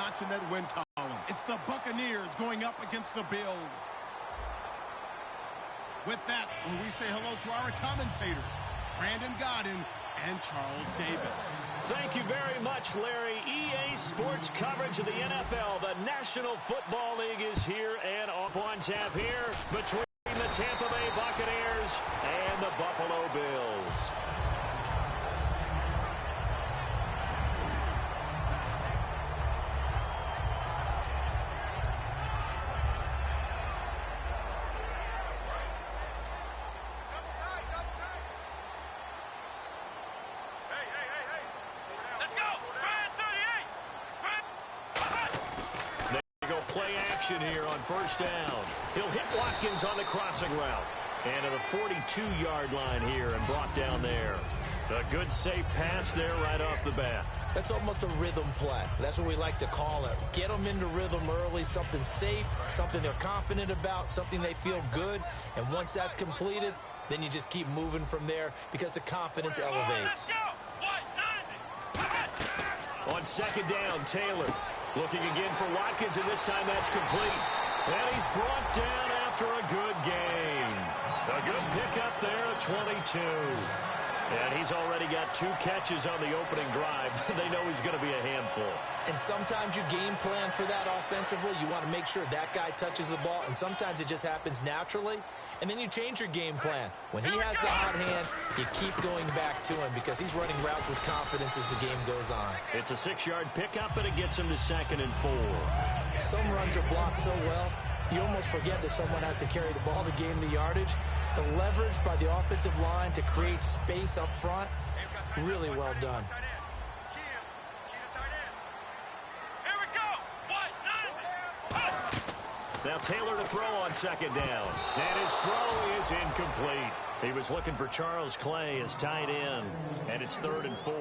notch in that win column. It's the Buccaneers going up against the Bills. With that, when we say hello to our commentators, Brandon Godden and Charles Davis. Thank you very much, Larry. EA Sports coverage of the NFL. The National Football League is here and up on tap here between the Tampa Bay Buccaneers and the Buffalo Bills. Here on first down. He'll hit Watkins on the crossing route. And to the 42-yard line here and brought down there. A good safe pass there right off the bat. That's almost a rhythm play. That's what we like to call it. Get them into rhythm early, something safe, something they're confident about, something they feel good. And once that's completed, then you just keep moving from there because the confidence elevates. On second down, Taylor. Looking again for Watkins, and this time that's complete. And he's brought down after a good gain. A good pickup there at 22. And he's already got 2 catches on the opening drive. They know he's going to be a handful. And sometimes you game plan for that offensively. You want to make sure that guy touches the ball, and sometimes it just happens naturally. And then you change your game plan. When he has the hot hand, you keep going back to him because he's running routes with confidence as the game goes on. It's a 6-yard pickup, and it gets him to 2nd and 4. Some runs are blocked so well, you almost forget that someone has to carry the ball to gain the yardage. The leverage by the offensive line to create space up front, really well done. Now Taylor to throw on second down. And his throw is incomplete. He was looking for Charles Clay as tight end. And it's 3rd and 4.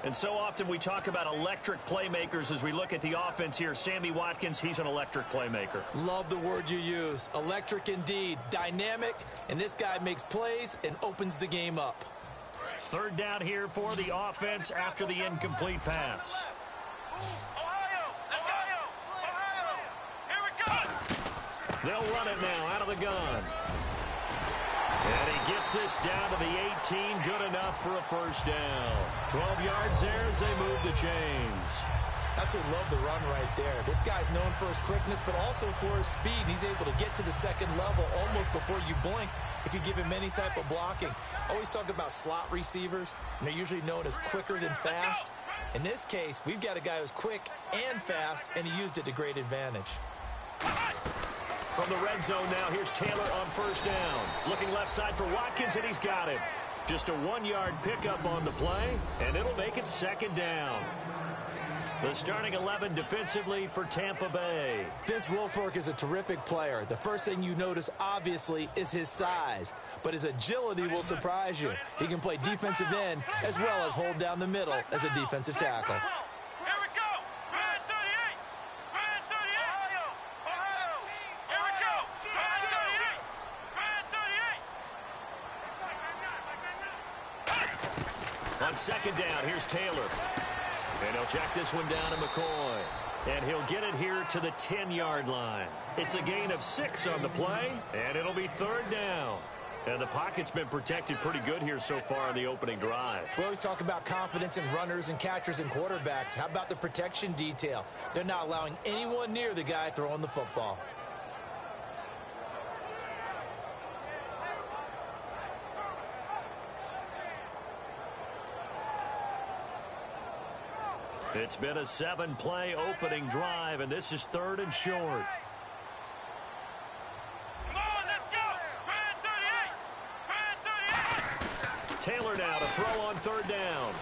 And so often we talk about electric playmakers as we look at the offense here. Sammy Watkins, he's an electric playmaker. Love the word you used. Electric indeed. Dynamic. And this guy makes plays and opens the game up. 3rd down here for the offense after the incomplete pass. They'll run it now out of the gun. And he gets this down to the 18. Good enough for a first down. 12 yards there as they move the chains. Absolutely love the run right there. This guy's known for his quickness, but also for his speed. He's able to get to the second level almost before you blink if you give him any type of blocking. Always talk about slot receivers, and they're usually known as quicker than fast. In this case, we've got a guy who's quick and fast, and he used it to great advantage. From the red zone now, here's Taylor on first down. Looking left side for Watkins, and he's got it. Just a 1-yard pickup on the play, and it'll make it 2nd down. The starting 11 defensively for Tampa Bay. Vince Wilfork is a terrific player. The first thing you notice, obviously, is his size. But his agility will surprise you. He can play defensive end as well as hold down the middle as a defensive tackle. On second down, here's Taylor. And he'll check this one down to McCoy. And he'll get it here to the 10-yard line. It's a gain of 6 on the play, and it'll be 3rd down. And the pocket's been protected pretty good here so far on the opening drive. We always talk about confidence in runners and catchers and quarterbacks. How about the protection detail? They're not allowing anyone near the guy throwing the football. It's been a 7-play opening drive, and this is 3rd and short. Come on, let's go! Taylor now to throw on 3rd down.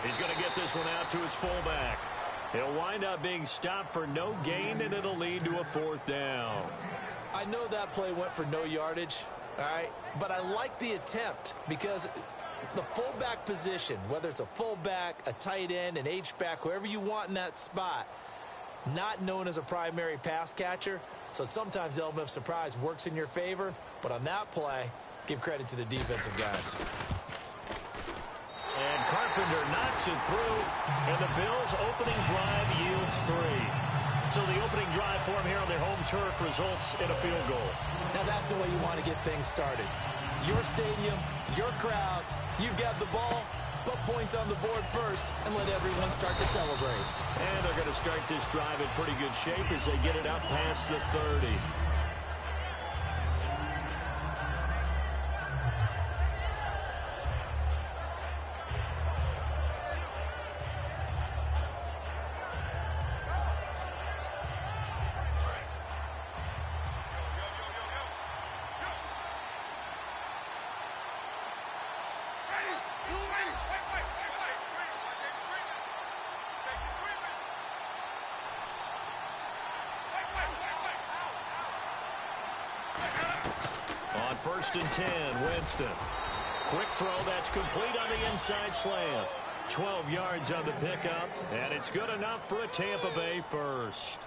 He's going to get this one out to his fullback. He'll wind up being stopped for no gain, and it'll lead to a 4th down. I know that play went for no yardage, all right, but I like the attempt because the fullback position, whether it's a fullback, a tight end, an H-back, whoever you want in that spot, not known as a primary pass catcher. So sometimes the element of surprise works in your favor. But on that play, give credit to the defensive guys. And Carpenter knocks it through. And the Bills' opening drive yields So the opening drive for him here on the home turf results in a field goal. Now that's the way you want to get things started. Your stadium, your crowd, you've got the ball, put points on the board first, and let everyone start to celebrate. And they're going to start this drive in pretty good shape as they get it up past the 30. On 1st and 10, Winston. Quick throw, that's complete on the inside slant. 12 yards on the pickup, and it's good enough for a Tampa Bay first.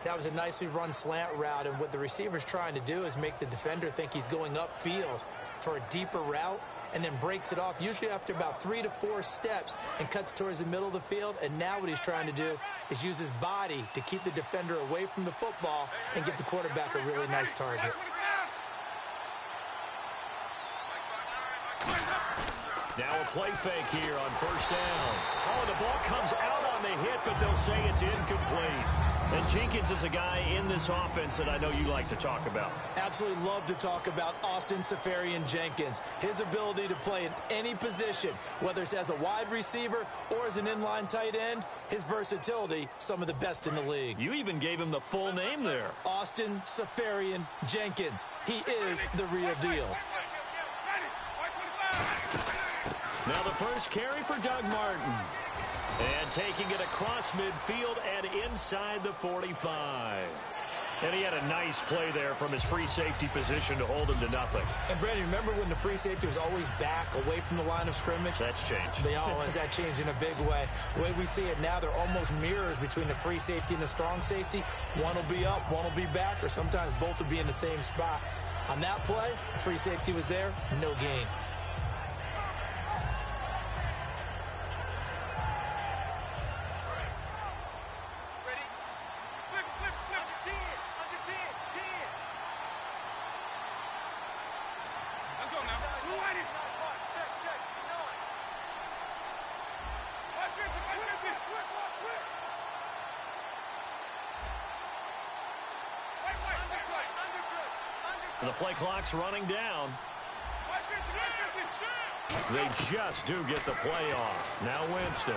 That was a nicely run slant route, and what the receiver's trying to do is make the defender think he's going upfield for a deeper route, and then breaks it off, usually after about 3 to 4 steps, and cuts towards the middle of the field. And now what he's trying to do is use his body to keep the defender away from the football and give the quarterback a really nice target. Now a play fake here on 1st down. Oh, the ball comes out on the hit, but they'll say it's incomplete. And Jenkins is a guy in this offense that I know you like to talk about. Absolutely love to talk about Austin Seferian-Jenkins. His ability to play in any position, whether it's as a wide receiver or as an inline tight end, his versatility, some of the best in the league. You even gave him the full name there. Austin Seferian-Jenkins. He is the real deal. Now the first carry for Doug Martin. And taking it across midfield and inside the 45. And he had a nice play there from his free safety position to hold him to nothing. And, Brandon, remember when the free safety was always back away from the line of scrimmage? That's changed. They always that changed in a big way. The way we see it now, they're almost mirrors between the free safety and the strong safety. One will be up, one will be back, or sometimes both will be in the same spot. On that play, free safety was there, no gain. The play clock's running down. They just do get the play off. Now Winston.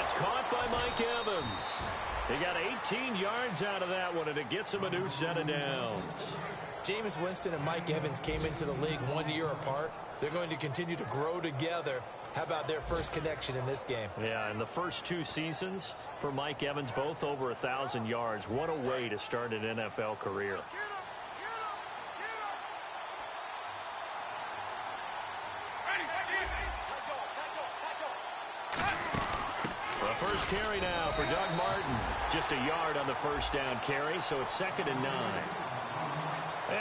It's caught by Mike Evans. He got 18 yards out of that one, and it gets him a new set of downs. Jameis Winston and Mike Evans came into the league 1 year apart. They're going to continue to grow together. How about their first connection in this game? Yeah, in the first 2 seasons for Mike Evans, both over 1,000 yards. What a way to start an NFL career. The first carry now for Doug Martin. Just a yard on the first down carry, so it's 2nd and 9.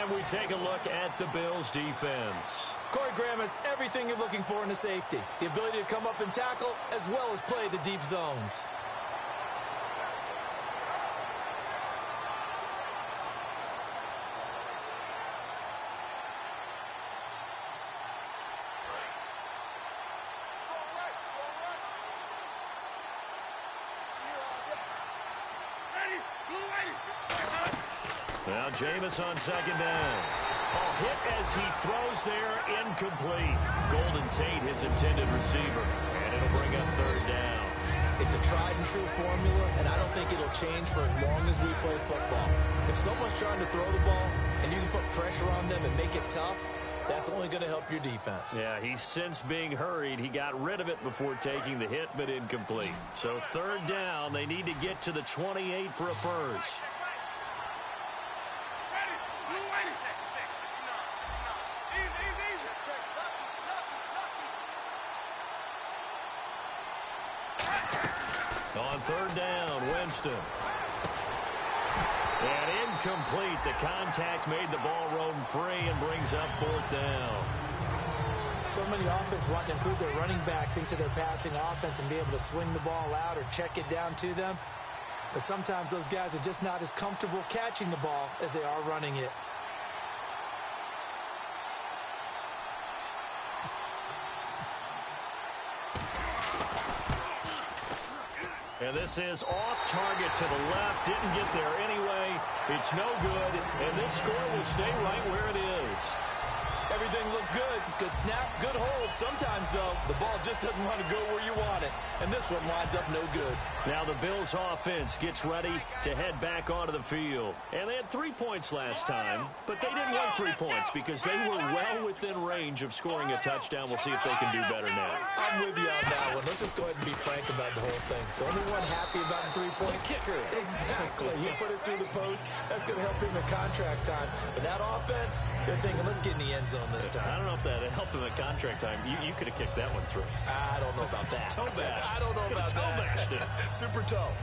And we take a look at the Bills' defense. Corey Graham has everything you're looking for in a safety. The ability to come up and tackle, as well as play the deep zones. Now Jameis on 2nd down. A hit as he throws there, incomplete. Golden Tate, his intended receiver. And it'll bring up 3rd down. It's a tried and true formula, and I don't think it'll change for as long as we play football. If someone's trying to throw the ball and you can put pressure on them and make it tough, that's only going to help your defense. Yeah, he's since being hurried. He got rid of it before taking the hit, but incomplete. So 3rd down, they need to get to the 28 for a first. On 3rd down, Winston. And incomplete. The contact made the ball roam free and brings up 4th down. So many offenses want to include their running backs into their passing offense and be able to swing the ball out or check it down to them. But sometimes those guys are just not as comfortable catching the ball as they are running it. And this is off target to the left. Didn't get there anyway. It's no good. And this score will stay right where it is. Everything looked good. Good snap, good hold. Sometimes, though, the ball just doesn't want to go where you want it. And this one winds up no good. Now the Bills offense gets ready to head back onto the field. And they had 3 points last time, but they didn't want 3 points because they were well within range of scoring a touchdown. We'll see if they can do better now. I'm with you on that one. Let's just go ahead and be frank about the whole thing. The only one happy about the three-point kicker. Exactly. He put it through the post. That's going to help him in contract time. But that offense, they're thinking, let's get in the end zone this time. I don't know if that helped him at contract time. You could have kicked that one through. I don't know about that. Toe bash. I don't know about that. Toe bashed it. Super toe.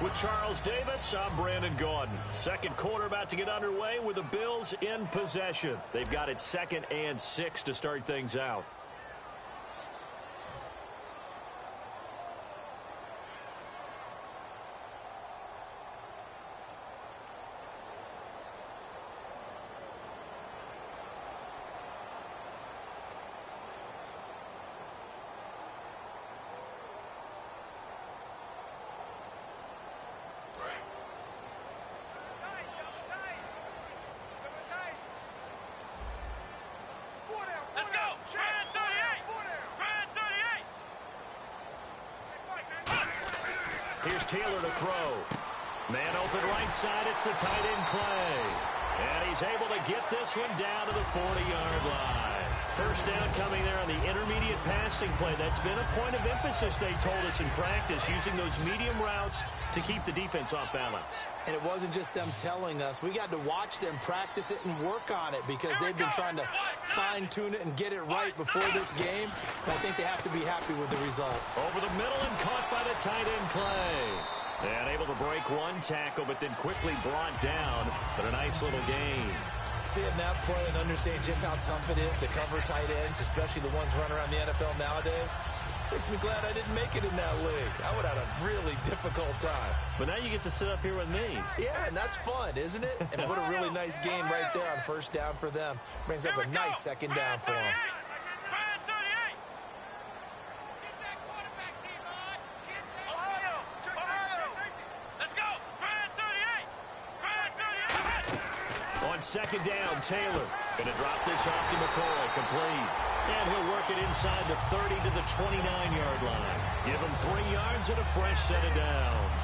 With Charles Davis, I'm Brandon Gaudin. Second quarter about to get underway with the Bills in possession. They've got it 2nd and 6 to start things out. Let's go! Brand 38! Brand 38! Here's Taylor to throw. Man open right side. It's the tight end Clay. And he's able to get this one down to the 40-yard line. First down coming there on the intermediate passing play. That's been a point of emphasis, they told us in practice, using those medium routes to keep the defense off balance. And it wasn't just them telling us. We got to watch them practice it and work on it because they've been trying to fine-tune it and get it right before this game. And I think they have to be happy with the result. Over the middle and caught by the tight end Clay. And able to break one tackle, but then quickly brought down. But a nice little gain. Seeing that play and understanding just how tough it is to cover tight ends, especially the ones running around the NFL nowadays, makes me glad I didn't make it in that league. I would have had a really difficult time. But now you get to sit up here with me. Yeah, and that's fun, isn't it? And what a really nice game right there on first down for them. Brings up a nice second down for them. Brand 38! Get that quarterback, D-Rod! Ohio! Ohio! Let's go! Brand 38! Brand 38! On second down, Taylor going to drop this off to McCoy, complete. And he'll work it inside the 30 to the 29-yard line. Give him 3 yards and a fresh set of downs.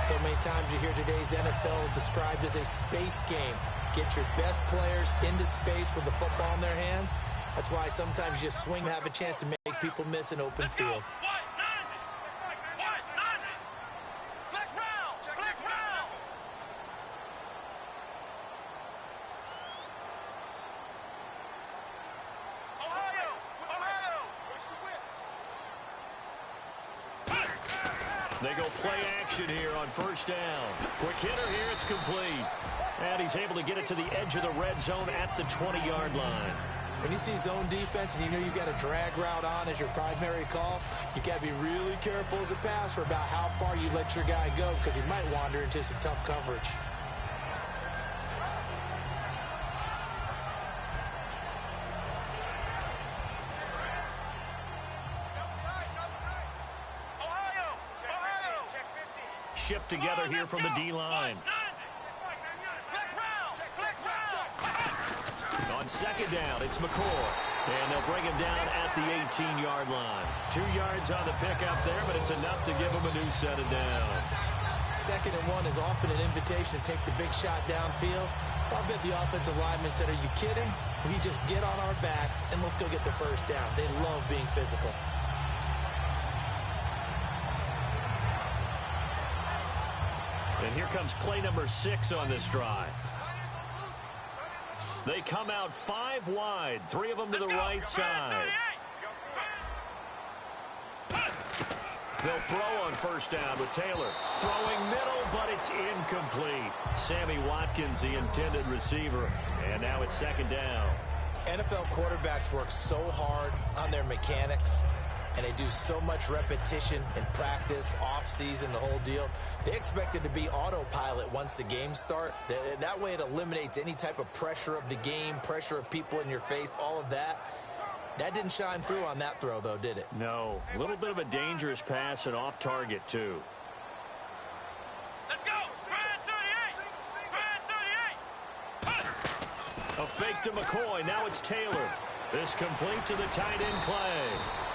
So many times you hear today's NFL described as a space game. Get your best players into space with the football in their hands. That's why sometimes you swing and have a chance to make people miss an open field. They go play action here on first down. Quick hitter here, it's complete. And he's able to get it to the edge of the red zone at the 20-yard line. When you see zone defense and you know you've got a drag route on as your primary call, you got to be really careful as a passer about how far you let your guy go because he might wander into some tough coverage. Shift together here from the D-line. On second down, it's McCoy. And they'll bring him down at the 18-yard line. 2 yards on the pickup there, but it's enough to give him a new set of downs. 2nd and 1 is often an invitation to take the big shot downfield. I'll bet the offensive lineman said, are you kidding? We just get on our backs and let's go get the first down. They love being physical. And here comes play number 6 on this drive. They come out 5 wide, 3 of them to the right side. They'll throw on first down with Taylor. Throwing middle, but it's incomplete. Sammy Watkins, the intended receiver. And now it's second down. NFL quarterbacks work so hard on their mechanics, and they do so much repetition in practice, off-season, the whole deal. They expect it to be autopilot once the games start. That way it eliminates any type of pressure of the game, pressure of people in your face, all of that. That didn't shine through on that throw, though, did it? No. A little bit of a dangerous pass and off target, too. Let's go! Brand 38! Brand 38! A fake to McCoy. Now it's Taylor. This complete to the tight end Clay.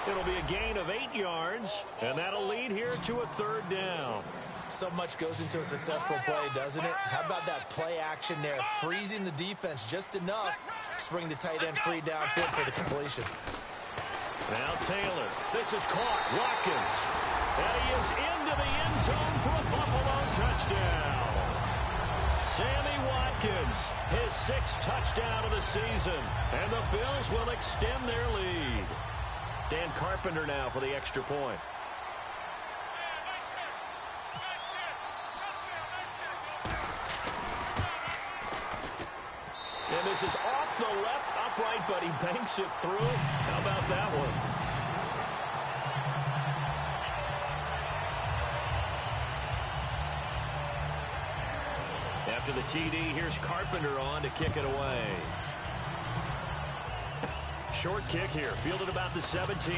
It'll be a gain of 8 yards, and that'll lead here to a third down. So much goes into a successful play, doesn't it? How about that play action there, freezing the defense just enough to bring the tight end free downfield for the completion. Now Taylor. This is caught. Watkins. And he is into the end zone for a Buffalo touchdown. Sammy Watkins, his 6th touchdown of the season. And the Bills will extend their lead. Dan Carpenter now for the extra point. And this is off the left upright, but he banks it through. How about that one? After the TD, here's Carpenter on to kick it away. Short kick here, fielded about the 17.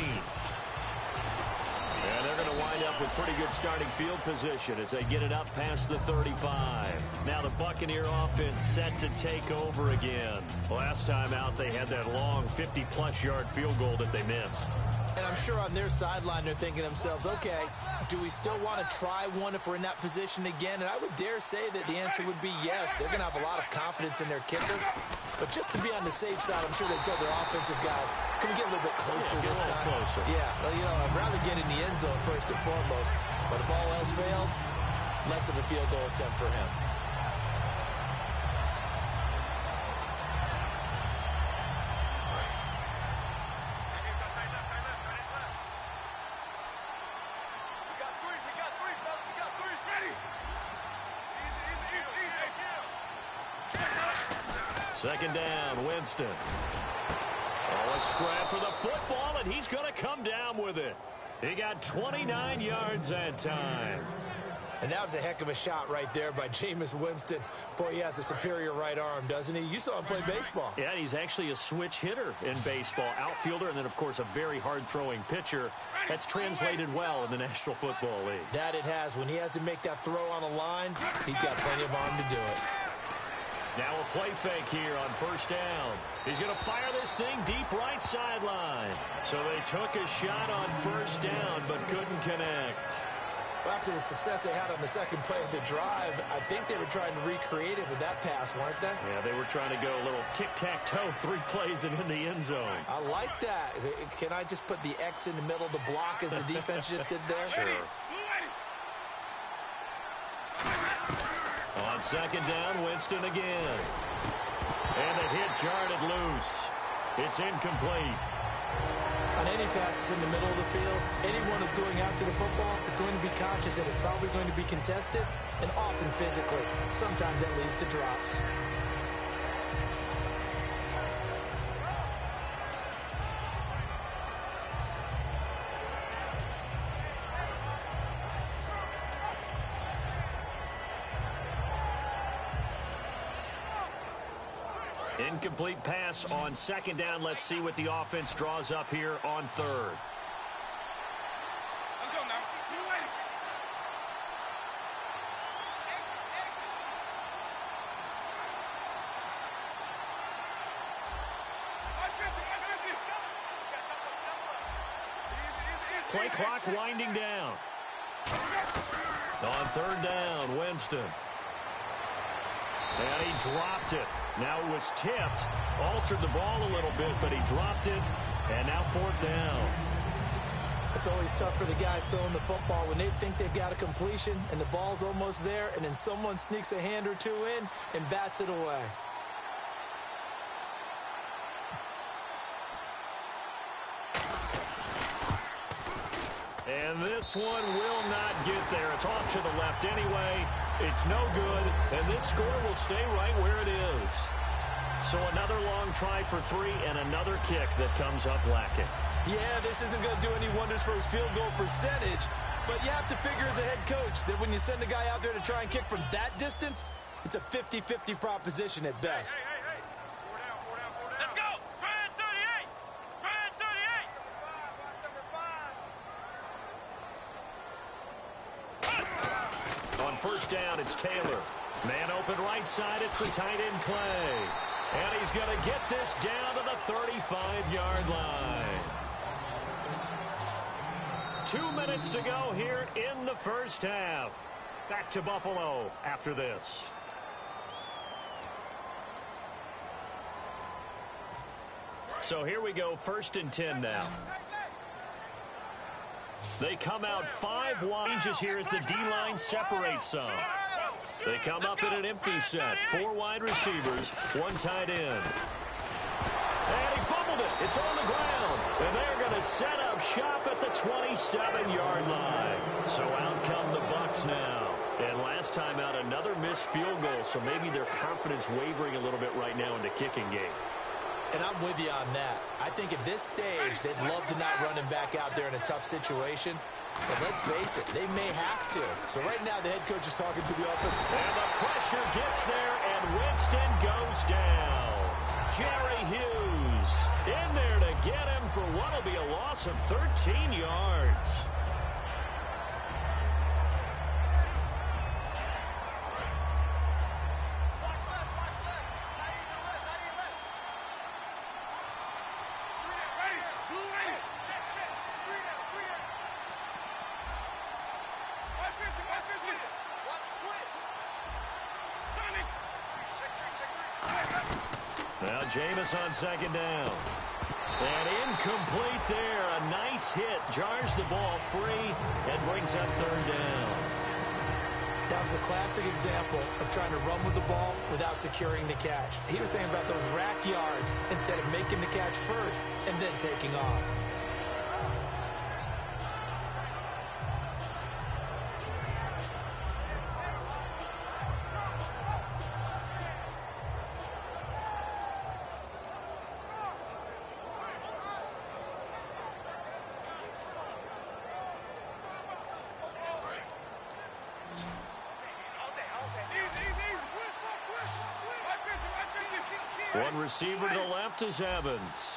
And they're going to wind up with pretty good starting field position as they get it up past the 35. Now the Buccaneer offense set to take over again. Last time out, they had that long 50-plus yard field goal that they missed. And I'm sure on their sideline, they're thinking to themselves, okay, do we still want to try one if we're in that position again? And I would dare say that the answer would be yes. They're going to have a lot of confidence in their kicker. But just to be on the safe side, I'm sure they told their offensive guys, can we get a little bit closer this time? Closer. Yeah, well, you know, I'd rather get in the end zone first and foremost. But if all else fails, less of a field goal attempt for him. Second down, Winston. Oh, a scrap for the football, and he's going to come down with it. He got 29 yards that time. And that was a heck of a shot right there by Jameis Winston. Boy, he has a superior right arm, doesn't he? You saw him play baseball. Yeah, he's actually a switch hitter in baseball. Outfielder, and then, of course, a very hard-throwing pitcher. That's translated well in the National Football League. That it has. When he has to make that throw on a line, he's got plenty of arm to do it. Now a play fake here on first down. He's going to fire this thing deep right sideline. So they took a shot on first down but couldn't connect. Well, after the success they had on the second play of the drive, I think they were trying to recreate it with that pass, weren't they? Yeah, they were trying to go a little tic-tac-toe, 3 plays and in the end zone. I like that. Can I just put the X in the middle of the block as the defense just did there? Sure. On second down, Winston again. And the hit jarred it loose. It's incomplete. On any passes in the middle of the field, anyone who's going after the football is going to be conscious that it's probably going to be contested, and often physically. Sometimes that leads to drops. Incomplete pass on second down. Let's see what the offense draws up here on third. Let's go now. Play clock winding down. On third down, Winston. And he dropped it. Now it was tipped, altered the ball a little bit, but he dropped it, and now fourth down. It's always tough for the guys throwing the football when they think they've got a completion and the ball's almost there, and then someone sneaks a hand or two in and bats it away. And this one will not get there. It's off to the left anyway. It's no good, and this score will stay right where it is. So another long try for three and another kick that comes up lacking. Yeah, this isn't going to do any wonders for his field goal percentage, but you have to figure as a head coach that when you send a guy out there to try and kick from that distance, it's a 50-50 proposition at best. Hey. Let's go. Try it 38. Try it 38. On first down, it's Taylor. Man open right side, it's the tight end Clay. And he's going to get this down to the 35-yard line. 2 minutes to go here in the first half. Back to Buffalo after this. So here we go, 1st and 10 now. They come out 5 wide. Changes here as the D-line separates some. They come up in an empty set. 4 wide receivers, 1 tight end. And he fumbled it. It's on the ground. And they're going to set up shop at the 27-yard line. So out come the Bucs now. And last time out, another missed field goal. So maybe their confidence wavering a little bit right now in the kicking game. And I'm with you on that. I think at this stage, they'd love to not run him back out there in a tough situation. But let's face it, they may have to. So right now, the head coach is talking to the offense. And the pressure gets there, and Winston goes down. Jerry Hughes in there to get him for what will be a loss of 13 yards. Now Jameis on 2nd down. And incomplete there. A nice hit. Jars the ball free and brings up 3rd down. That was a classic example of trying to run with the ball without securing the catch. He was thinking about those rack yards instead of making the catch first and then taking off. One receiver to the left is Evans.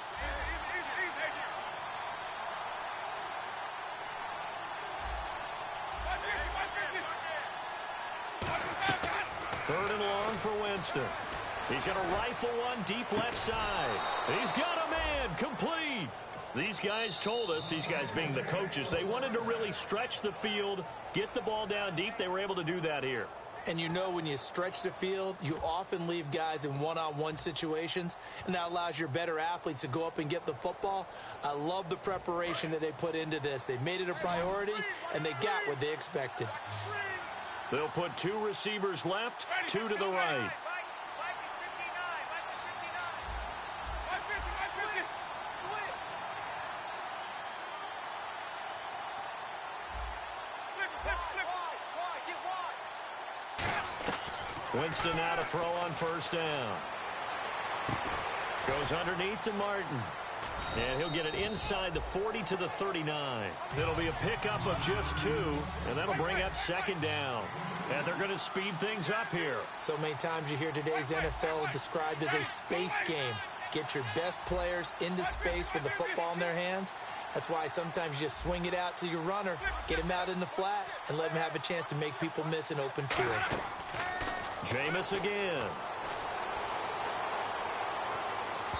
Third and long for Winston. He's going to rifle one deep left side. He's got a man complete. These guys told us, these guys being the coaches, they wanted to really stretch the field, get the ball down deep. They were able to do that here. And you know when you stretch the field, you often leave guys in one-on-one situations, and that allows your better athletes to go up and get the football. I love the preparation that they put into this. They made it a priority, and they got what they expected. They'll put 2 receivers left, 2 to the right. Winston now to throw on 1st down. Goes underneath to Martin. And he'll get it inside the 40 to the 39. It'll be a pickup of just 2, and that'll bring up 2nd down. And they're going to speed things up here. So many times you hear today's NFL described as a space game. Get your best players into space with the football in their hands. That's why sometimes you just swing it out to your runner, get him out in the flat, and let him have a chance to make people miss an open field. Jameis again.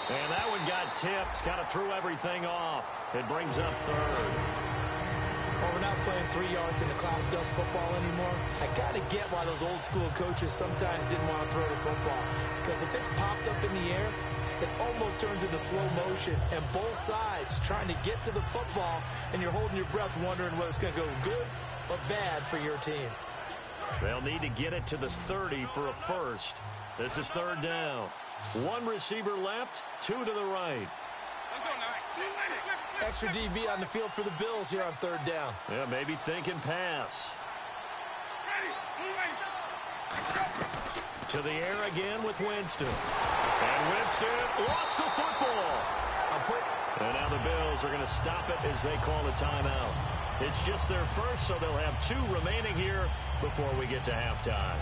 And that one got tipped. Kind of threw everything off. It brings up 3rd. Well, we're not playing 3 yards in the cloud of dust football anymore. I got to get why those old school coaches sometimes didn't want to throw the football. Because if it's popped up in the air, it almost turns into slow motion. And both sides trying to get to the football, and you're holding your breath wondering whether it's going to go good or bad for your team. They'll need to get it to the 30 for a first. This is 3rd down. 1 receiver left, 2 to the right. Extra DB on the field for the Bills here on third down. Yeah, maybe thinking pass. To the air again with Winston. And Winston lost the football. And now the Bills are going to stop it as they call a timeout. It's just their first, so they'll have 2 remaining here before we get to halftime.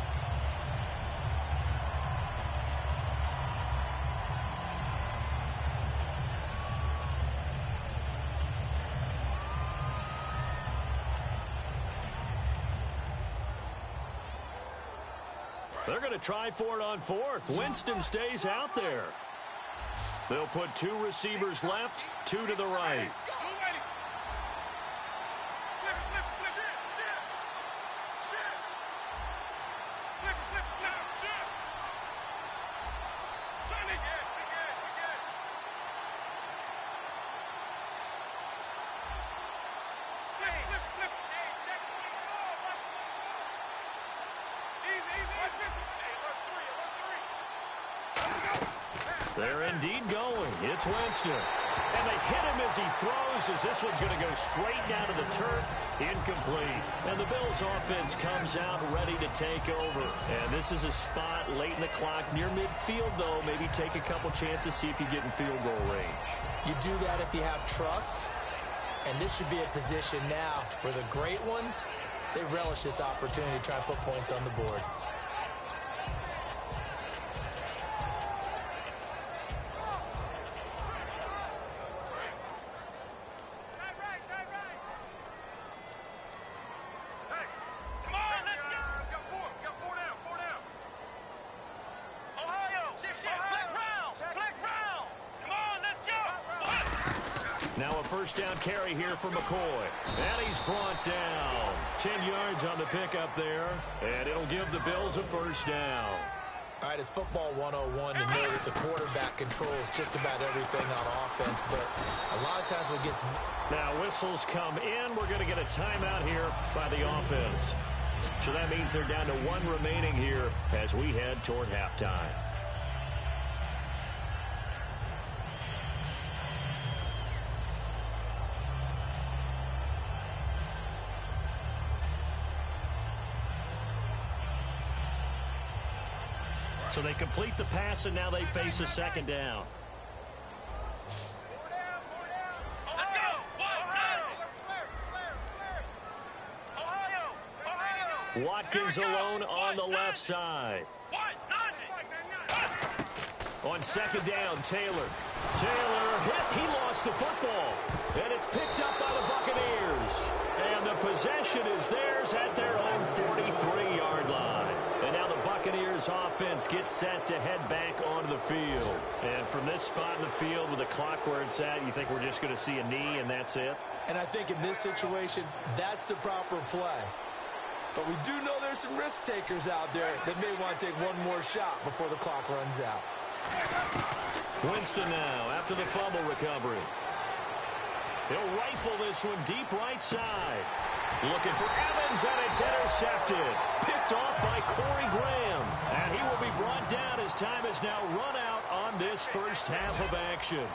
They're going to try for it on 4th. Winston stays out there. They'll put 2 receivers left, 2 to the right. They're indeed going. It's Winston. And they hit him as he throws, as this one's going to go straight down to the turf. Incomplete. And the Bills offense comes out ready to take over. And this is a spot late in the clock near midfield, though. Maybe take a couple chances, see if you get in field goal range. You do that if you have trust. And this should be a position now where the great ones, they relish this opportunity to try and put points on the board. Now a first down carry here for McCoy. And he's brought down. 10 yards on the pickup there. And it'll give the Bills a first down. All right, it's football 101 to know that the quarterback controls just about everything on offense. But a lot of times we get some... Now whistles come in. We're going to get a timeout here by the offense. So that means they're down to 1 remaining here as we head toward halftime. So they complete the pass, and now they face a second down. Watkins alone on the left side. On second down, Taylor. Taylor hit. He lost the football. And it's picked up by the Buccaneers. And the possession is theirs at their own 43-yard line. And now the Buccaneers offense gets set to head back onto the field. And from this spot in the field with the clock where it's at, you think we're just going to see a knee and that's it? And I think in this situation, that's the proper play. But we do know there's some risk takers out there that may want to take one more shot before the clock runs out. Winston now after the fumble recovery. He'll rifle this one deep right side. Looking for Evans, and it's intercepted. Picked off by Corey Graham. And he will be brought down as time has now run out on this first half of action.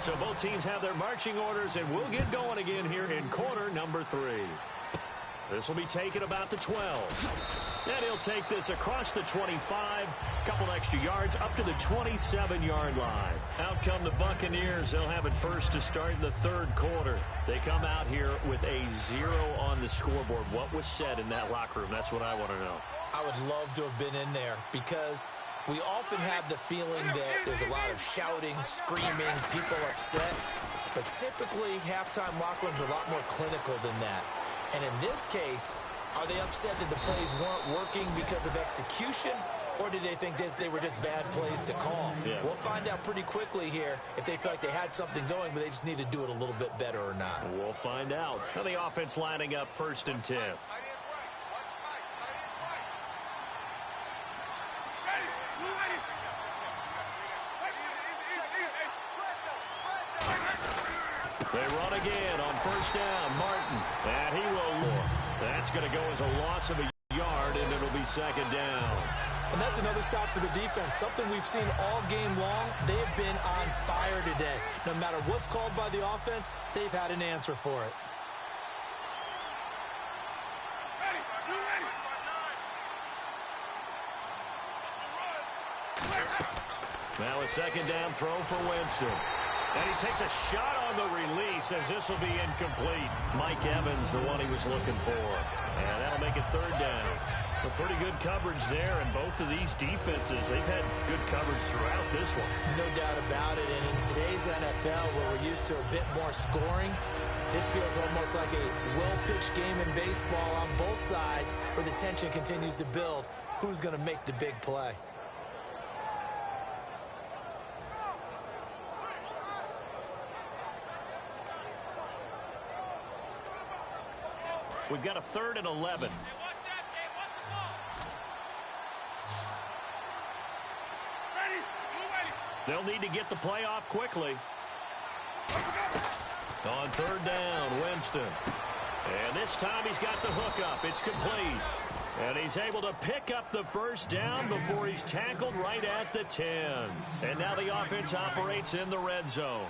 So both teams have their marching orders, and we'll get going again here in quarter number 3. This will be taken about the 12. And he'll take this across the 25, couple extra yards up to the 27-yard line. Out come the Buccaneers. They'll have it first to start in the third quarter. They come out here with a 0 on the scoreboard. What was said in that locker room? That's what I want to know. I would love to have been in there because we often have the feeling that there's a lot of shouting, screaming, people upset. But typically, halftime locker rooms are a lot more clinical than that. And in this case, are they upset that the plays weren't working because of execution, or did they think they were just bad plays to call? Yeah. We'll find out pretty quickly here if they feel like they had something going, but they just need to do it a little bit better or not. We'll find out. Now the offense lining up first and 10. They run again on first down. Martin. And he will. That's going to go as a loss of a yard into second down. And that's another stop for the defense, something we've seen all game long. They've been on fire today. No matter what's called by the offense, they've had an answer for it. Now a second down throw for Winston. And he takes a shot on the release as this will be incomplete. Mike Evans, the one he was looking for. And that'll make it third down. A pretty good coverage there, and both of these defenses, they've had good coverage throughout this one. No doubt about it, and in today's NFL, where we're used to a bit more scoring, this feels almost like a well-pitched game in baseball on both sides, where the tension continues to build. Who's going to make the big play? We've got a 3rd and 11. They'll need to get the play off quickly. On 3rd down, Winston. And this time he's got the hook up. It's complete. And he's able to pick up the first down before he's tackled right at the 10. And now the offense operates in the red zone.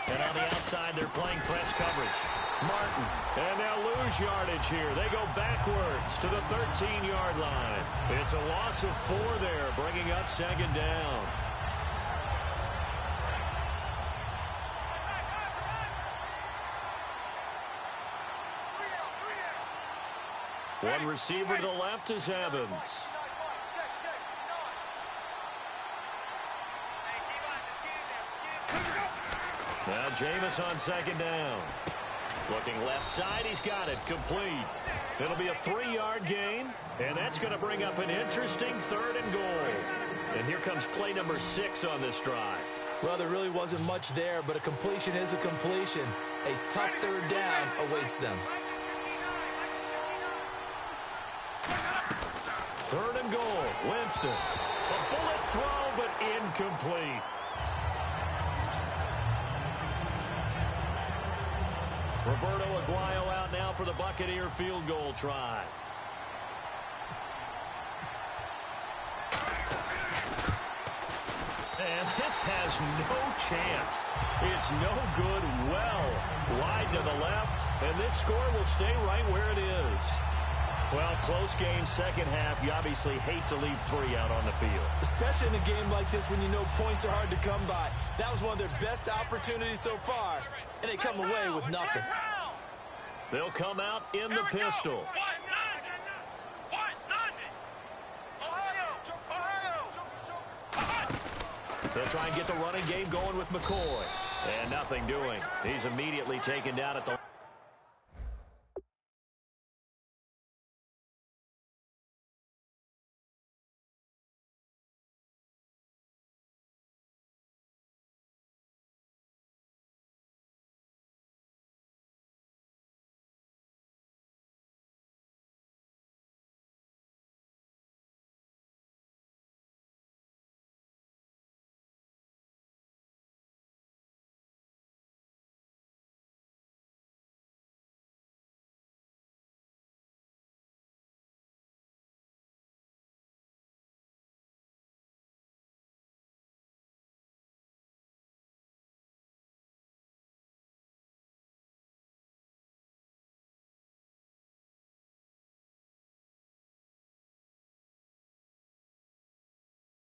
And on the outside, they're playing press coverage. Martin, and they'll lose yardage here. They go backwards to the 13-yard line. It's a loss of 4 there, bringing up second down. One receiver to the left is Evans. Now Jameis on second down. Looking left side, he's got it, complete. It'll be a 3-yard gain, and that's going to bring up an interesting 3rd and goal. And here comes play number 6 on this drive. Well, there really wasn't much there, but a completion is a completion. A tough 3rd down awaits them. 3rd and goal, Winston. A bullet throw, but incomplete. Roberto Aguayo out now for the Buccaneer field goal try. And this has no chance. It's no good, well wide to the left, and this score will stay right where it is. Well, close game, second half. You obviously hate to leave 3 out on the field. Especially in a game like this when you know points are hard to come by. That was one of their best opportunities so far, and they come away with nothing. They'll come out in the pistol. They'll try and get the running game going with McCoy. And nothing doing. He's immediately taken down at the...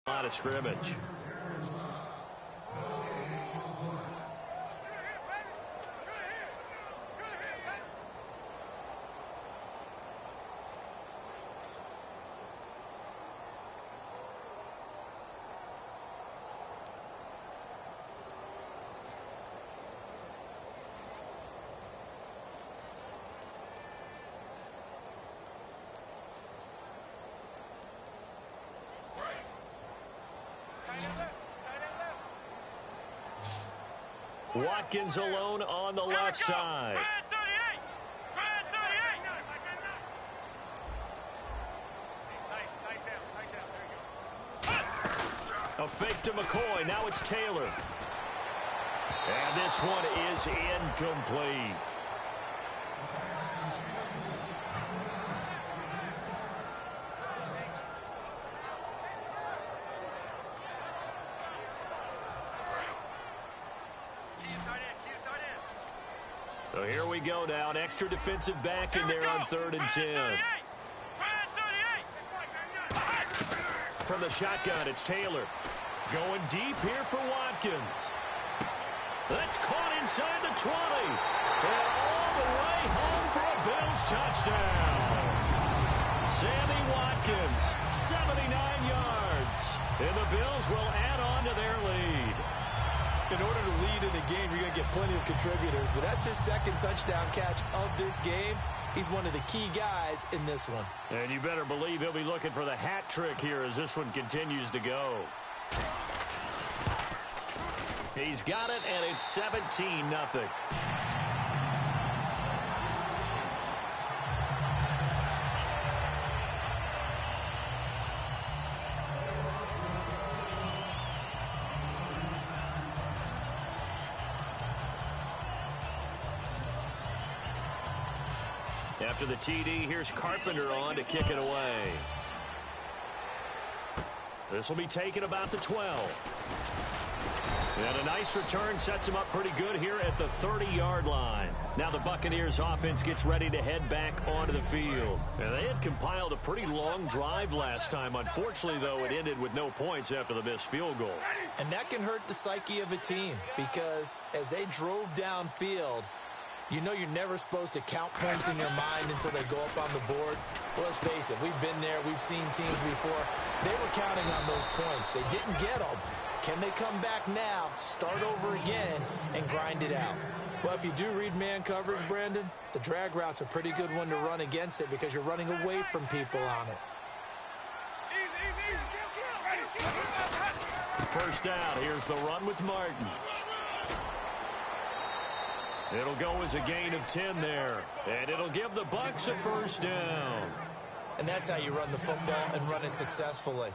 Line of scrimmage. Watkins alone on the left side. A fake to McCoy. Now it's Taylor. And this one is incomplete. So here we go now. An extra defensive back in there on 3rd and 10. From the shotgun, it's Taylor. Going deep here for Watkins. That's caught inside the 20. And all the way home for a Bills touchdown. Sammy Watkins, 79 yards. And the Bills will add on to their lead. In order to lead in a game, you're going to get plenty of contributors, but that's his 2nd touchdown catch of this game. He's one of the key guys in this one. And you better believe he'll be looking for the hat trick here as this one continues to go. He's got it, and it's 17-0. After the TD, here's Carpenter on to kick it away. This will be taken about the 12. And a nice return sets him up pretty good here at the 30-yard line. Now the Buccaneers offense gets ready to head back onto the field. And they had compiled a pretty long drive last time. Unfortunately, though, it ended with no points after the missed field goal. And that can hurt the psyche of a team because as they drove downfield, you know you're never supposed to count points in your mind until they go up on the board. Well, let's face it, we've been there. We've seen teams before. They were counting on those points. They didn't get them. Can they come back now, start over again, and grind it out? Well, if you do read man coverage, Brandon, the drag route's a pretty good one to run against it because you're running away from people on it. First down, here's the run with Martin. It'll go as a gain of 10 there, and it'll give the Bucs a first down. And that's how you run the football and run it successfully.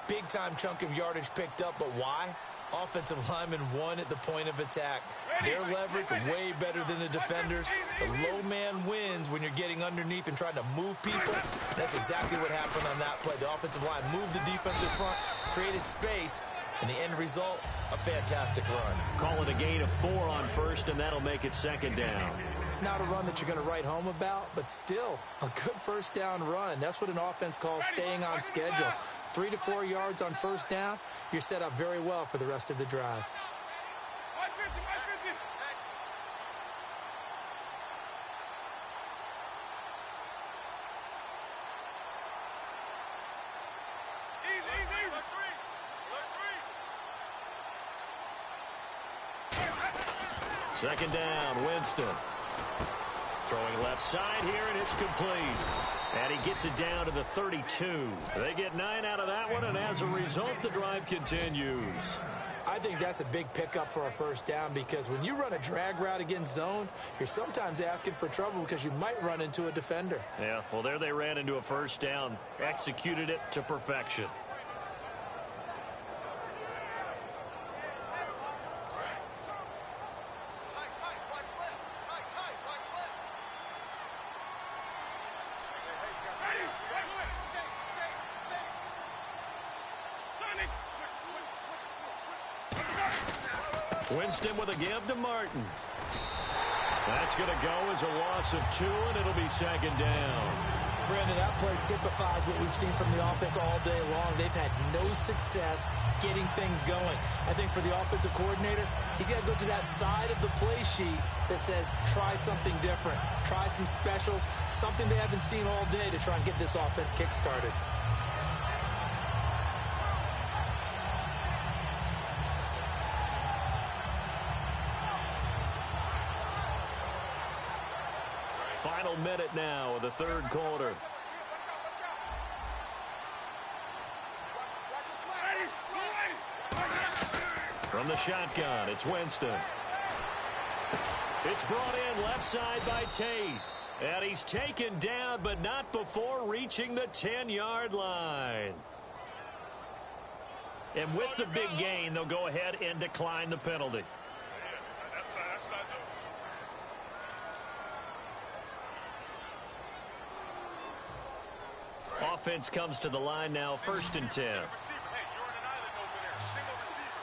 Big-time chunk of yardage picked up, but why? Offensive linemen won at the point of attack. Their leverage way better than the defenders. The low man wins when you're getting underneath and trying to move people. That's exactly what happened on that play. The offensive line moved the defensive front, created space, and the end result, a fantastic run. Call it a gain of 4 on first, and that'll make it 2nd down. Not a run that you're going to write home about, but still a good first down run. That's what an offense calls staying on schedule. 3 to 4 yards on first down, you're set up very well for the rest of the drive. Second down, Winston. Throwing left side here, and it's complete. And he gets it down to the 32. They get 9 out of that one, and as a result, the drive continues. I think that's a big pickup for a first down because when you run a drag route against zone, you're sometimes asking for trouble because you might run into a defender. Yeah, well, there they ran into a first down, executed it to perfection. Winston with a give to Martin. That's going to go as a loss of 2, and it'll be 2nd down. Brandon, that play typifies what we've seen from the offense all day long. They've had no success getting things going. I think for the offensive coordinator, he's got to go to that side of the play sheet that says try something different, try some specials, something they haven't seen all day to try and get this offense kick-started. Final minute now of the 3rd quarter. From the shotgun, it's Winston. It's brought in left side by Tate. And he's taken down, but not before reaching the 10-yard line. And with the big gain, they'll go ahead and decline the penalty. offense comes to the line now, 1st and 10. Receiver, hey, you're on an island over there. Single receiver.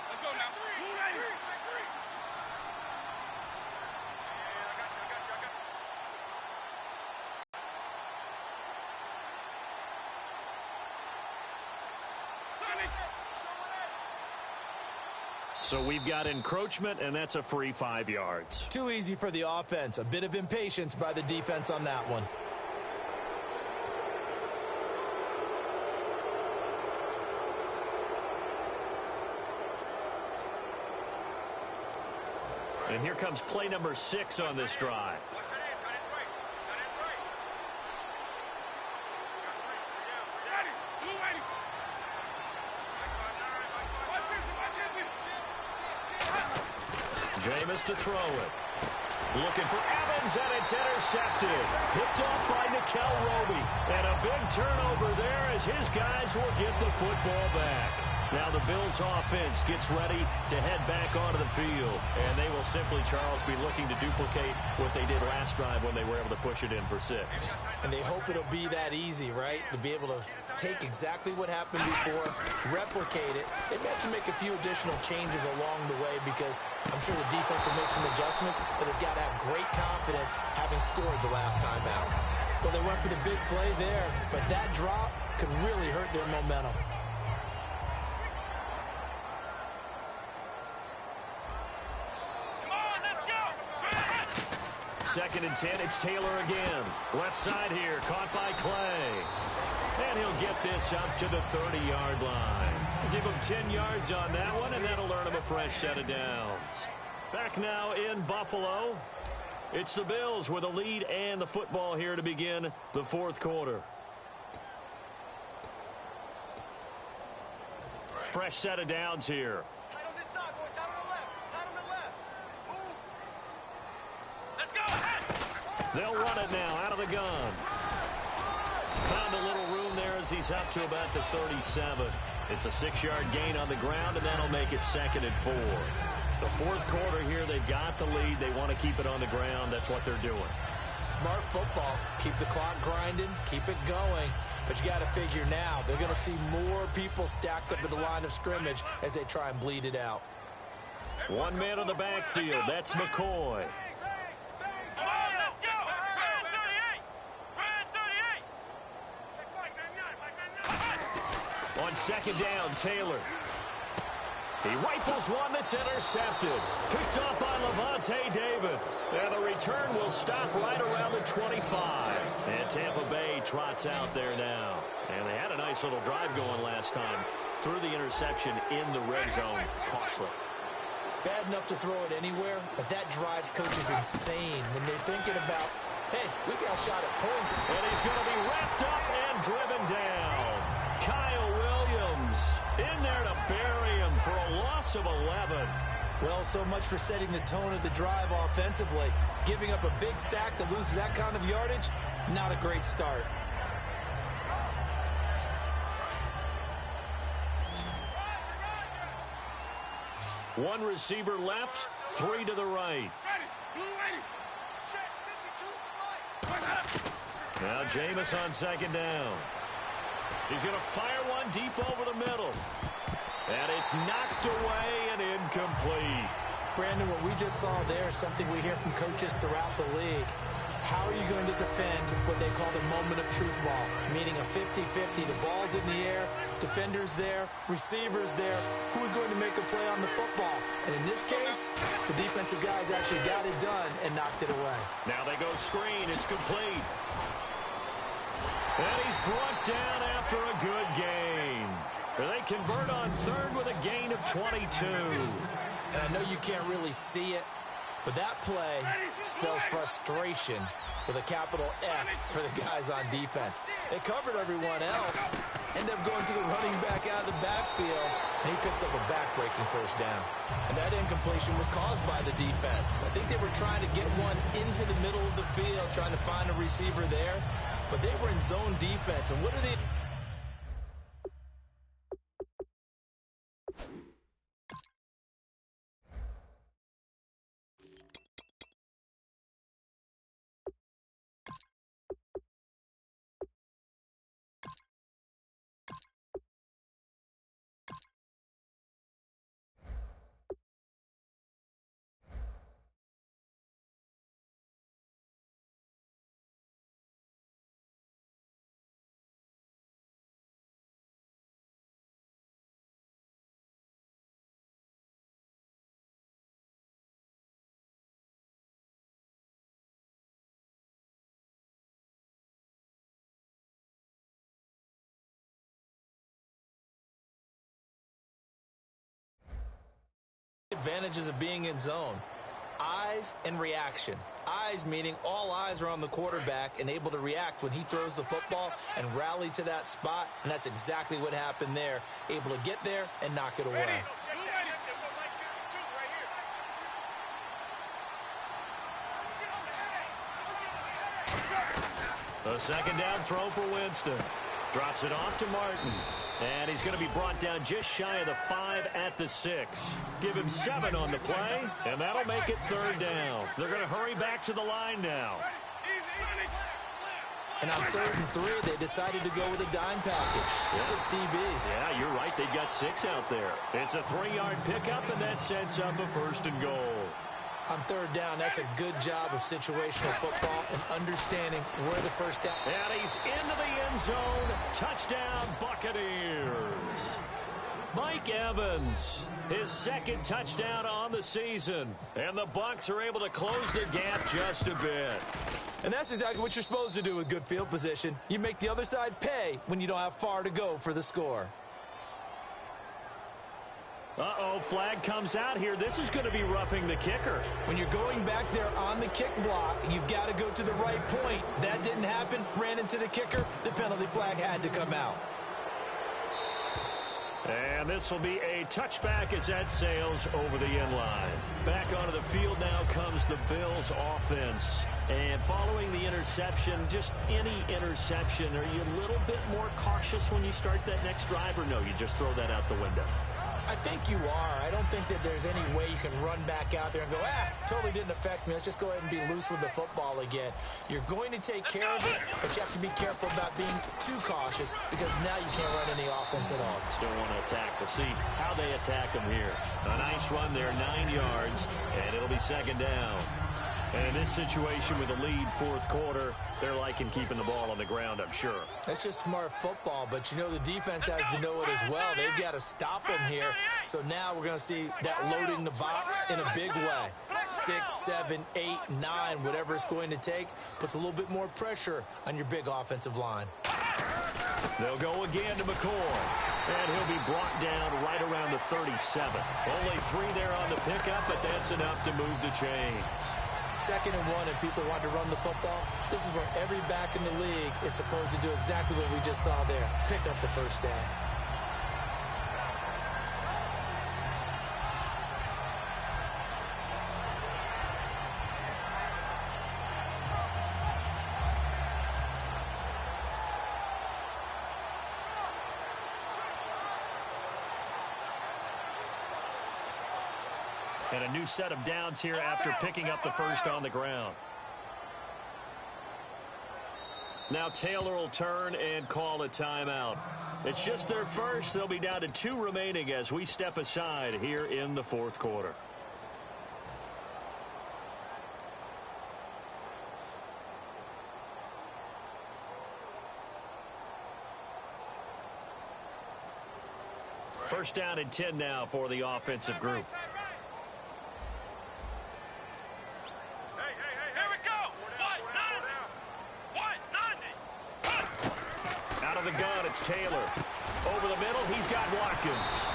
Let's go now. Move ready. Check three. Yeah, I got you. So we've got encroachment, and that's a free 5 yards. Too easy for the offense. A bit of impatience by the defense on that one. And here comes play number 6 on this drive. Jameis to throw it. Looking for Evans, and it's intercepted. Picked off by Nikel Roby. And a big turnover there as his guys will get the football back. Now the Bills offense gets ready to head back onto the field. And they will simply, Charles, be looking to duplicate what they did last drive when they were able to push it in for 6. And they hope it'll be that easy, right? To be able to take exactly what happened before, replicate it. They may have to make a few additional changes along the way because I'm sure the defense will make some adjustments, but they've got to have great confidence having scored the last time out. Well, they went for the big play there, but that drop could really hurt their momentum. 2nd and 10, it's Taylor again. Left side here, caught by Clay. And he'll get this up to the 30-yard line. Give him 10 yards on that one, and that'll earn him a fresh set of downs. Back now in Buffalo. It's the Bills with a lead and the football here to begin the 4th quarter. Fresh set of downs here. Tight on this side, boys. Tight on the left. Tight on the left. Move. Let's go. They'll run it now out of the gun. Found a little room there as he's up to about the 37. It's a 6-yard gain on the ground, and that'll make it 2nd and 4. The 4th quarter here, they've got the lead. They want to keep it on the ground. That's what they're doing. Smart football. Keep the clock grinding. Keep it going. But you got to figure now, they're going to see more people stacked up at the line of scrimmage as they try and bleed it out. One man on the backfield. That's McCoy. Come on, let's go. Ryan 38. Ryan 38. On 2nd down, Taylor. He rifles one that's intercepted. Picked up by Levante David. And the return will stop right around the 25. And Tampa Bay trots out there now. And they had a nice little drive going last time. Threw the interception in the red zone. Costly. Bad enough to throw it anywhere, but that drives coaches insane when they're thinking about, hey, we got a shot at points. And he's going to be wrapped up and driven down. Kyle Williams in there to bury him for a loss of 11. Well, so much for setting the tone of the drive offensively. Giving up a big sack that loses that kind of yardage, not a great start. One receiver left, 3 to the right. Ready. Blue ready. Check 52 right. Now Jameis on 2nd down. He's going to fire one deep over the middle. And it's knocked away and incomplete. Brandon, what we just saw there is something we hear from coaches throughout the league. How are you going to defend what they call the moment of truth ball? Meaning a 50-50. The ball's in the air, defenders there, receivers there. Who's going to make a play on the football? And in this case, the defensive guys actually got it done and knocked it away. Now they go screen. It's complete. And he's brought down after a good game. They convert on 3rd with a gain of 22. And I know you can't really see it, but that play spells frustration with a capital F for the guys on defense. They covered everyone else, end up going to the running back out of the backfield, and he picks up a back-breaking 1st down. And that incompletion was caused by the defense. I think they were trying to get one into the middle of the field, trying to find a receiver there, but they were in zone defense. And what are they... advantages of being in zone. Eyes and reaction. Eyes meaning all eyes are on the quarterback and able to react when he throws the football and rally to that spot, and that's exactly what happened there. Able to get there and knock it away. A second down throw for Winston. Drops it off to Martin. And he's going to be brought down just shy of the 5 at the 6. Give him 7 on the play, and that'll make it third down. They're going to hurry back to the line now. And on 3rd and 3, they decided to go with a dime package. 6 DBs. Yeah, you're right. They've got 6 out there. It's a 3-yard pickup, and that sets up a 1st and goal. On 3rd down, that's a good job of situational football and understanding where the first down. And he's into the end zone. Touchdown, Buccaneers. Mike Evans, his 2nd touchdown on the season. And the Bucs are able to close the gap just a bit. And that's exactly what you're supposed to do with good field position. You make the other side pay when you don't have far to go for the score. Uh-oh, flag comes out here. This is going to be roughing the kicker. When you're going back there on the kick block, you've got to go to the right point. That didn't happen. Ran into the kicker. The penalty flag had to come out. And this will be a touchback as that sails over the end line. Back onto the field now comes the Bills offense. And following the interception, just any interception, are you a little bit more cautious when you start that next drive, or no, you just throw that out the window? I think you are. I don't think that there's any way you can run back out there and go, totally didn't affect me. Let's just go ahead and be loose with the football again. You're going to take care of it, but you have to be careful about being too cautious because now you can't run any offense at all. Still want to attack. We'll see how they attack them here. A nice run there, 9 yards, and it'll be 2nd down. And in this situation with the lead 4th quarter, they're liking keeping the ball on the ground, I'm sure. That's just smart football, but you know the defense has to know it as well. They've got to stop them here. So now we're going to see that loading the box in a big way. 6, 7, 8, 9, whatever it's going to take, puts a little bit more pressure on your big offensive line. They'll go again to McCoy. And he'll be brought down right around the 37. Only 3 there on the pickup, but that's enough to move the chains. 2nd and 1, and people want to run the football. This is where every back in the league is supposed to do exactly what we just saw there. Pick up the first down. And a new set of downs here after picking up the first on the ground. Now Taylor will turn and call a timeout. It's just their first. They'll be down to 2 remaining as we step aside here in the 4th quarter. First down and 10 now for the offensive group. Taylor over the middle. He's got Watkins.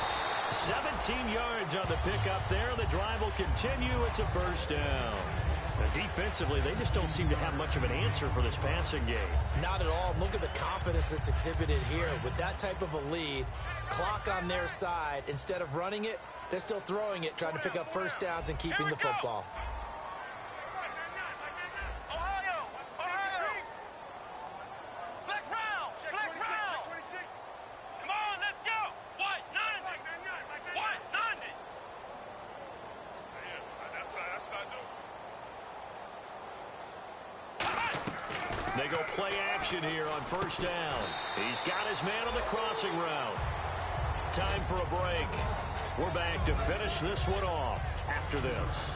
17 yards on the pickup there. The drive will continue. It's a first down. And defensively, they just don't seem to have much of an answer for this passing game. Not at all. Look at the confidence that's exhibited here. With that type of a lead, clock on their side, instead of running it, they're still throwing it, trying to pick up first downs and keeping the football. They go play action here on first down. He's got his man on the crossing route. Time for a break. We're back to finish this one off after this.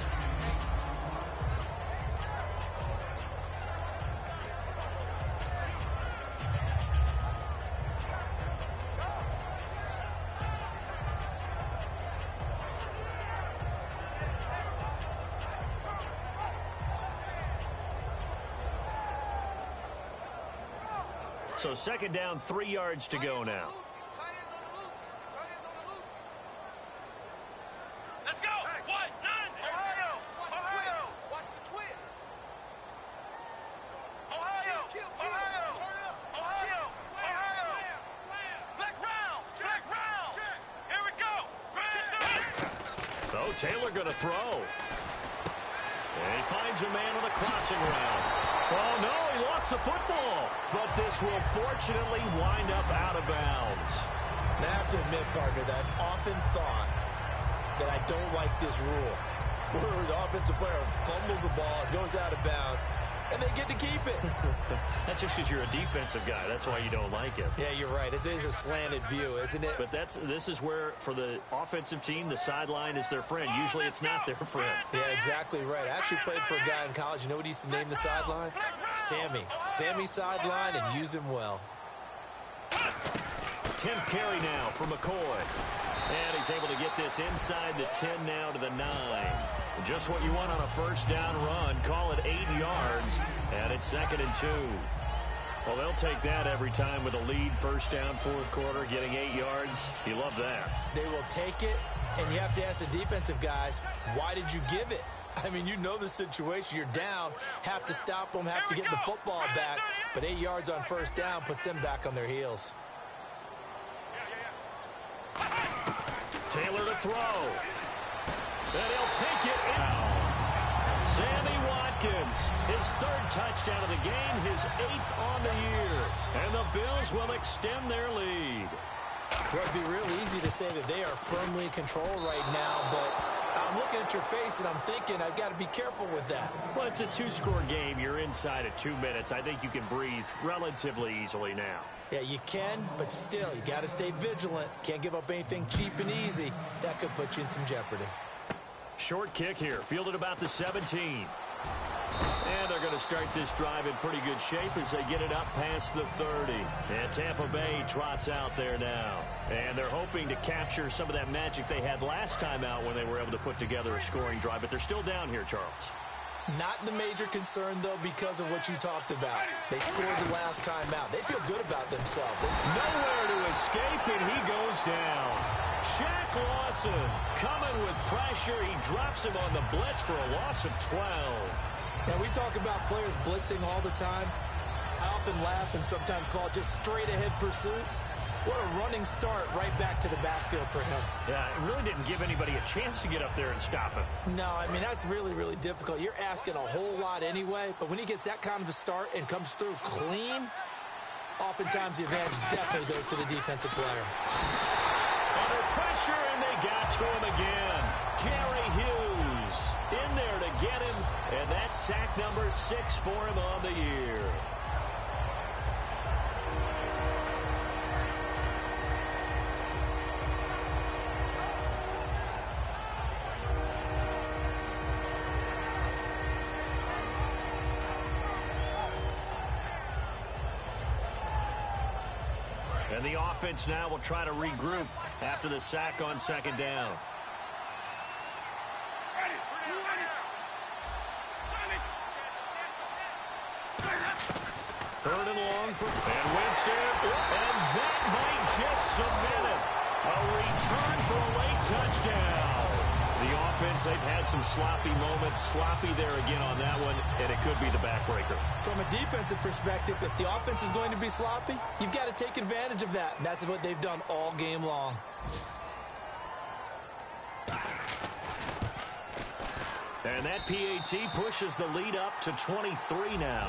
So 2nd down, 3 yards to go now. Let's go. Oh, Taylor going to throw. And he finds a man on the crossing route. Oh, no, he lost the football. But this will fortunately wind up out of bounds. Now, I have to admit, partner, that I've often thought that I don't like this rule, where the offensive player fumbles the ball, goes out of bounds, and they get to keep it. That's just because you're a defensive guy. That's why you don't like it. Yeah, you're right. It is a slanted view, isn't it? But this is where, for the offensive team, the sideline is their friend. Usually it's not their friend. Yeah, exactly right. I actually played for a guy in college. You know what he used to name the sideline? Sammy. Sammy sideline, and use him well. 10th carry now for McCoy. And he's able to get this inside the 10 now to the 9. Just what you want on a first down run. Call it 8 yards. And it's 2nd and 2. Well, they'll take that every time with a lead. First down, fourth quarter, getting 8 yards. You love that. They will take it, and you have to ask the defensive guys, why did you give it? I mean, you know the situation. You're down, have to stop them, have to get the football back. But 8 yards on first down puts them back on their heels. Taylor to throw. And he'll take it out. Sammy Watkins, his 3rd touchdown of the game, his 8th on the year. And the Bills will extend their lead. Well, it'd be real easy to say that they are firmly in control right now, but I'm looking at your face and I'm thinking I've got to be careful with that. Well, it's a 2-score game. You're inside of 2 minutes. I think you can breathe relatively easily now. Yeah, you can, but still, you got to stay vigilant. Can't give up anything cheap and easy. That could put you in some jeopardy. Short kick here, fielded about the 17. And they're going to start this drive in pretty good shape as they get it up past the 30. And Tampa Bay trots out there now. And they're hoping to capture some of that magic they had last time out when they were able to put together a scoring drive. But they're still down here, Charles. Not the major concern, though, because of what you talked about. They scored the last time out. They feel good about themselves. Nowhere to escape, and he goes down. Shaq Lawson coming with pressure. He drops him on the blitz for a loss of 12. Now, we talk about players blitzing all the time. I often laugh and sometimes call it just straight-ahead pursuit. What a running start right back to the backfield for him. Yeah, it really didn't give anybody a chance to get up there and stop him. No, I mean, that's really, really difficult. You're asking a whole lot anyway, but when he gets that kind of a start and comes through clean, oftentimes the advantage definitely goes to the defensive player. Under pressure, and they got to him again. Jerry Hughes in there to get him, and that's sack number 6 for him on the year. And the offense now will try to regroup after the sack on 2nd down. Third and long for Winston. And that might just submit it. A return for a late touchdown. The offense, they've had some sloppy moments. Sloppy there again on that one, and it could be the backbreaker. From a defensive perspective, if the offense is going to be sloppy, you've got to take advantage of that. And that's what they've done all game long. And that PAT pushes the lead up to 23 now.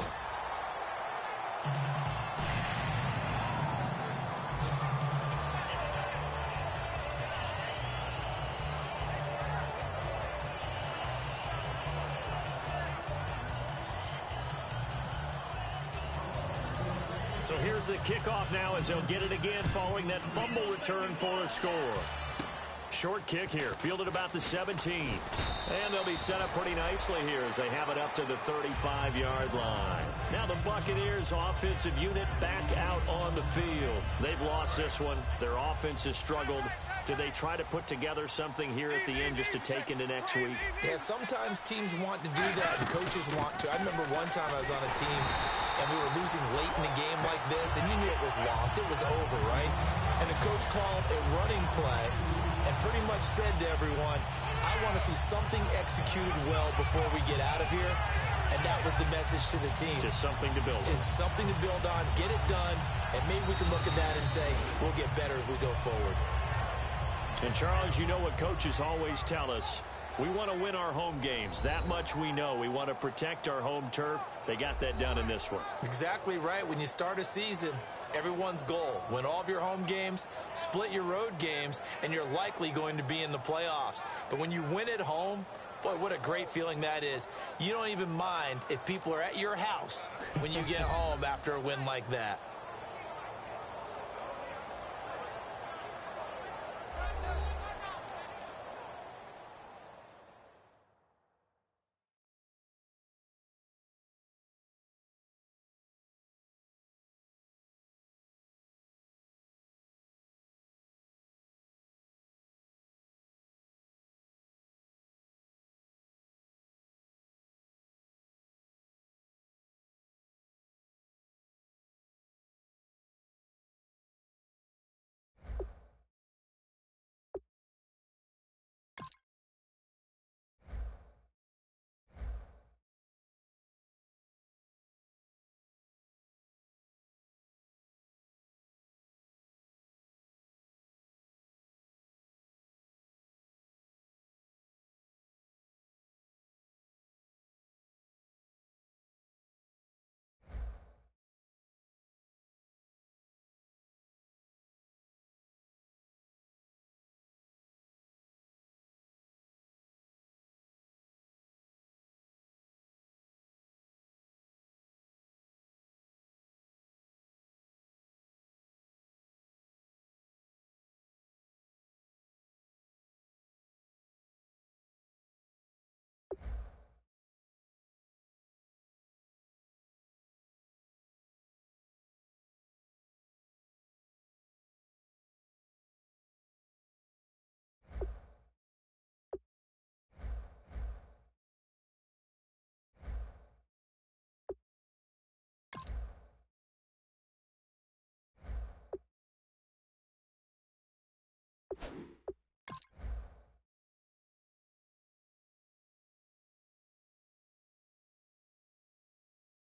So here's the kickoff now as they'll get it again following that fumble return for a score. Short kick here, fielded about the 17. And they'll be set up pretty nicely here as they have it up to the 35-yard line. Now the Buccaneers offensive unit back out on the field. They've lost this one. Their offense has struggled. Do they try to put together something here at the end just to take into next week? Yeah, sometimes teams want to do that and coaches want to. I remember one time I was on a team and we were losing late in a game like this and you knew it was lost. It was over, right? And the coach called a running play and pretty much said to everyone, I want to see something executed well before we get out of here. And that was the message to the team. Just something to build on. Just something to build on, get it done, and maybe we can look at that and say, we'll get better as we go forward. And, Charles, you know what coaches always tell us. We want to win our home games. That much we know. We want to protect our home turf. They got that done in this one. Exactly right. When you start a season, everyone's goal, win all of your home games, split your road games, and you're likely going to be in the playoffs. But when you win at home, boy, what a great feeling that is. You don't even mind if people are at your house when you get home after a win like that.